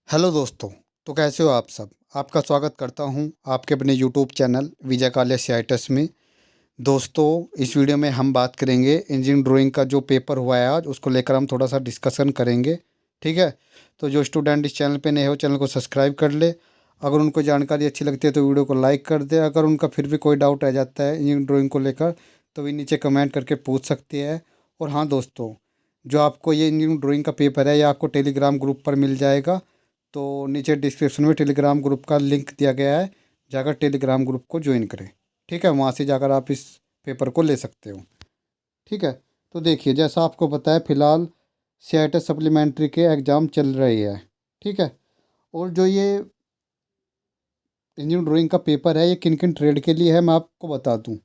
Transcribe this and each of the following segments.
Hello दोस्तों। तो कैसे हो आप सब? आपका स्वागत करता हूं आपके अपने यूट्यूब चैनल विजय कालिया सीआईएसएस में। दोस्तों, इस वीडियो में हम बात करेंगे इंजीनियरिंग ड्राइंग का जो पेपर हुआ है आज, उसको लेकर हम थोड़ा सा डिस्कशन करेंगे। ठीक है? तो जो स्टूडेंट इस चैनल पे नए हो, चैनल को सब्सक्राइब कर ले। अगर उनको जानकारी अच्छी लगती है तो वीडियो को लाइक कर दे। अगर उनका फिर भी कोई डाउट रह जाता है इंजीनियरिंग ड्राइंग को लेकर, तो वे नीचे कमेंट करके पूछ सकते हैं। और हाँ दोस्तों, जो आपको ये इंजीनियरिंग ड्राइंग का पेपर है, ये आपको टेलीग्राम ग्रुप पर मिल जाएगा। तो नीचे डिस्क्रिप्शन में टेलीग्राम ग्रुप का लिंक दिया गया है, जाकर टेलीग्राम ग्रुप को ज्वाइन करें। ठीक है? वहाँ से जाकर आप इस पेपर को ले सकते हो। ठीक है? तो देखिए, जैसा आपको पता है, फ़िलहाल सीआईएसएस सप्लीमेंट्री के एग्ज़ाम चल रही है। ठीक है? और जो ये इंजीनियरिंग ड्राइंग का पेपर है, ये किन किन ट्रेड के लिए है, मैं आपको बता दूँ।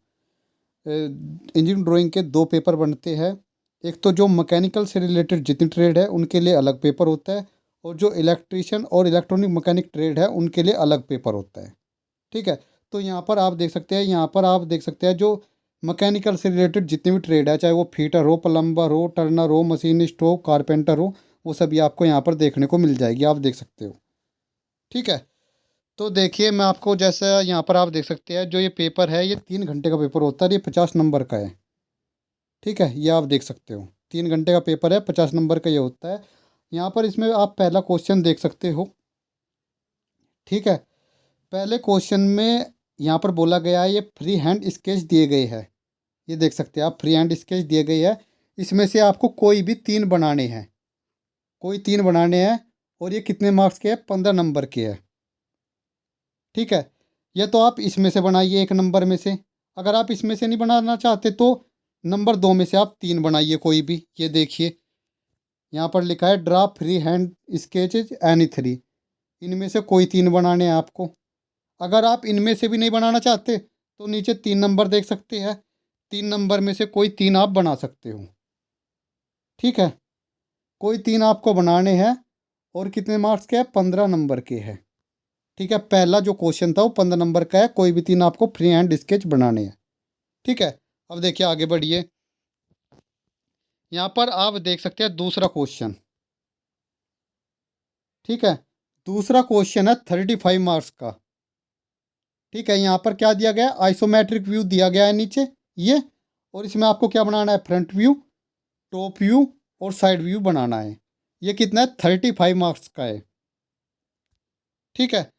इंजीनियरिंग ड्राइंग के दो पेपर बनते हैं। एक तो जो मैकेनिकल से रिलेटेड जितनी ट्रेड है उनके लिए अलग पेपर होता है, और जो इलेक्ट्रीशियन और इलेक्ट्रॉनिक मैकेनिक ट्रेड है उनके लिए अलग पेपर होता है। ठीक है? तो यहाँ पर आप देख सकते हैं, जो मैकेनिकल से रिलेटेड जितनी भी ट्रेड है, चाहे वो फिटर हो, प्लम्बर हो, टर्नर हो, मशीनिस्ट हो, कारपेंटर हो, वो सभी आपको यहाँ पर देखने को मिल जाएगी। आप देख सकते हो। ठीक है? तो देखिए, मैं आपको जैसा यहाँ पर आप देख सकते हैं, जो ये पेपर है ये 3 घंटे का पेपर होता है। ये 50 नंबर का है। ठीक है? ये आप देख सकते हो, 3 घंटे का पेपर है, 50 नंबर का ये होता है। यहाँ पर इसमें आप पहला क्वेश्चन देख सकते हो। ठीक है? पहले क्वेश्चन में यहाँ पर बोला गया है, ये फ्री हैंड स्केच दिए गए हैं। ये देख सकते हैं आप, फ्री हैंड स्केच दिए गए हैं। इसमें से आपको कोई भी 3 बनाने हैं। कोई 3 बनाने हैं। और ये कितने मार्क्स के हैं? 15 नंबर के हैं। ठीक है? या तो आप इसमें से बनाइए, 1 नंबर में से। अगर आप इसमें से नहीं बनाना चाहते तो नंबर 2 में से आप 3 बनाइए कोई भी। ये देखिए, यहाँ पर लिखा है draw free hand sketches any 3। इनमें से कोई 3 बनाने हैं आपको। अगर आप इनमें से भी नहीं बनाना चाहते तो नीचे 3 नंबर देख सकते हैं। 3 नंबर में से कोई 3 आप बना सकते हो। ठीक है? कोई 3 आपको बनाने हैं। और कितने मार्क्स के हैं? 15 नंबर के हैं। ठीक है? पहला जो क्वेश्चन था वो 15 नंबर का है। कोई भी 3 आपको फ्री हैंड स्केच बनाने हैं। ठीक है? अब देखिए, आगे बढ़िए। यहाँ पर आप देख सकते हैं दूसरा क्वेश्चन। ठीक है? दूसरा क्वेश्चन है 35 मार्क्स का। ठीक है? यहाँ पर क्या दिया गया है? आइसोमेट्रिक व्यू दिया गया है नीचे ये। और इसमें आपको क्या बनाना है? फ्रंट व्यू, टॉप व्यू और साइड व्यू बनाना है। ये कितना है? 35 मार्क्स का है। ठीक है?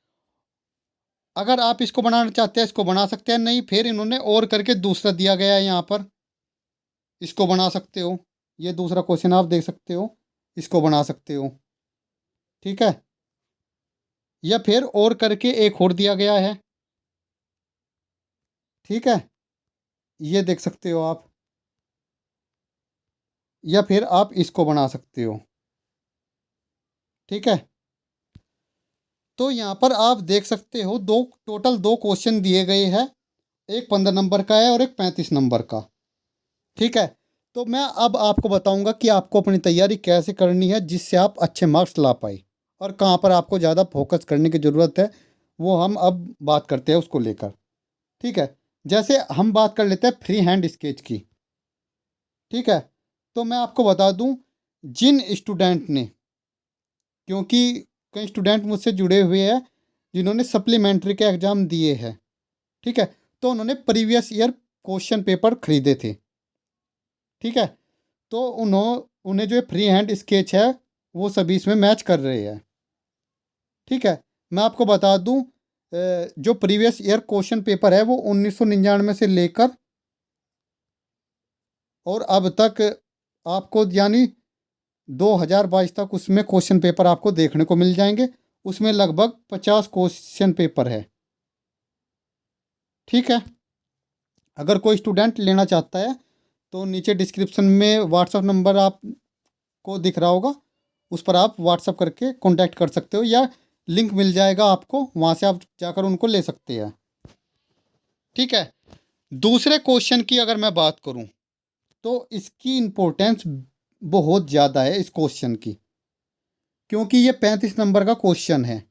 अगर आप इसको बनाना चाहते हैं, इसको बना सकते हैं। नहीं, फिर इन्होंने और करके दूसरा दिया गया है यहाँ पर, इसको बना सकते हो। ये दूसरा क्वेश्चन आप देख सकते हो, इसको बना सकते हो। ठीक है? या फिर और करके एक और दिया गया है। ठीक है? ये देख सकते हो आप। या फिर आप इसको बना सकते हो। ठीक है? तो यहाँ पर आप देख सकते हो, टोटल 2 क्वेश्चन दिए गए हैं। एक 15 नंबर का है और एक 35 नंबर का। ठीक है? तो मैं अब आपको बताऊंगा कि आपको अपनी तैयारी कैसे करनी है जिससे आप अच्छे मार्क्स ला पाए, और कहाँ पर आपको ज़्यादा फोकस करने की ज़रूरत है, वो हम अब बात करते हैं उसको लेकर। ठीक है? जैसे हम बात कर लेते हैं फ्री हैंड स्केच की। ठीक है? तो मैं आपको बता दूं, जिन स्टूडेंट ने, क्योंकि कई स्टूडेंट मुझसे जुड़े हुए हैं जिन्होंने सप्लीमेंट्री के एग्ज़ाम दिए हैं। ठीक है? तो उन्होंने प्रीवियस ईयर क्वेश्चन पेपर खरीदे थे। ठीक है? तो उन्हें जो फ्री हैंड स्केच है वो सभी इसमें मैच कर रहे हैं। ठीक है? मैं आपको बता दूं, जो प्रीवियस ईयर क्वेश्चन पेपर है वो 1999 से लेकर और अब तक आपको, यानी 2022 तक उसमें क्वेश्चन पेपर आपको देखने को मिल जाएंगे। उसमें लगभग 50 क्वेश्चन पेपर है। ठीक है? अगर कोई स्टूडेंट लेना चाहता है तो नीचे डिस्क्रिप्शन में व्हाट्सअप नंबर आपको दिख रहा होगा, उस पर आप व्हाट्सअप करके कांटेक्ट कर सकते हो, या लिंक मिल जाएगा आपको, वहाँ से आप जाकर उनको ले सकते हैं। ठीक है? दूसरे क्वेश्चन की अगर मैं बात करूँ तो इसकी इम्पोर्टेंस बहुत ज़्यादा है इस क्वेश्चन की, क्योंकि ये 35 नंबर का क्वेश्चन है।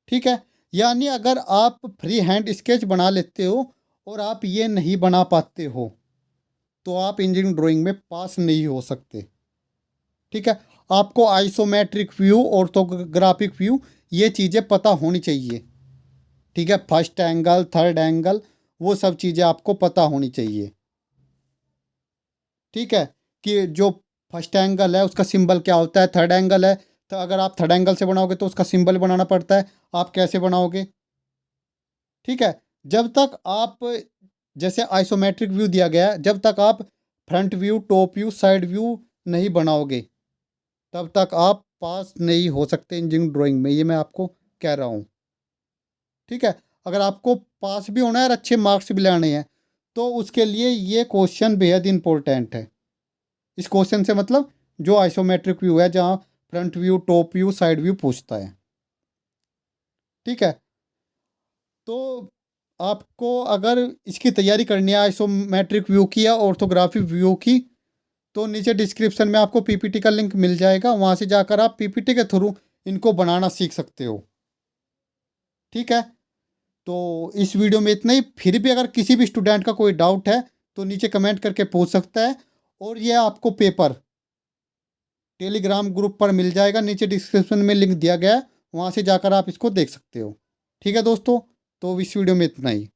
ठीक है? यानी अगर आप फ्री हैंड स्केच बना लेते हो और आप ये नहीं बना पाते हो तो आप इंजीनियरिंग ड्राइंग में पास नहीं हो सकते। ठीक है? आपको आइसोमेट्रिक व्यू, ऑर्थोग्राफिक व्यू, ये चीज़ें पता होनी चाहिए। ठीक है, फर्स्ट एंगल, थर्ड एंगल, वो सब चीज़ें आपको पता होनी चाहिए। ठीक है, कि जो फर्स्ट एंगल है उसका सिंबल क्या होता है, थर्ड एंगल है तो अगर आप थर्ड एंगल से बनाओगे तो उसका सिंबल बनाना पड़ता है, आप कैसे बनाओगे। ठीक है, जब तक आप, जैसे आइसोमेट्रिक व्यू दिया गया है, जब तक आप front view, top view, side view नहीं बनाओगे तब तक आप पास नहीं हो सकते इंजीनियरिंग ड्राइंग में, ये मैं आपको कह रहा हूँ। ठीक है, अगर आपको पास भी होना है और अच्छे मार्क्स भी लाने हैं तो उसके लिए ये क्वेश्चन बेहद इंपॉर्टेंट है। इस क्वेश्चन से मतलब जो आइसोमेट्रिक व्यू है, जहाँ front view, top view, side view पूछता है। ठीक है, तो आपको अगर इसकी तैयारी करनी है आइसोमेट्रिक व्यू की या ऑर्थोग्राफिक व्यू की, तो नीचे डिस्क्रिप्शन में आपको पीपीटी का लिंक मिल जाएगा, वहाँ से जाकर आप पीपीटी के थ्रू इनको बनाना सीख सकते हो। ठीक है, तो इस वीडियो में इतना ही। फिर भी अगर किसी भी स्टूडेंट का कोई डाउट है तो नीचे कमेंट करके पूछ सकता है। और ये आपको पेपर टेलीग्राम ग्रुप पर मिल जाएगा, नीचे डिस्क्रिप्शन में लिंक दिया गया है, वहाँ से जाकर आप इसको देख सकते हो। ठीक है दोस्तों, तो इस वीडियो में इतना ही।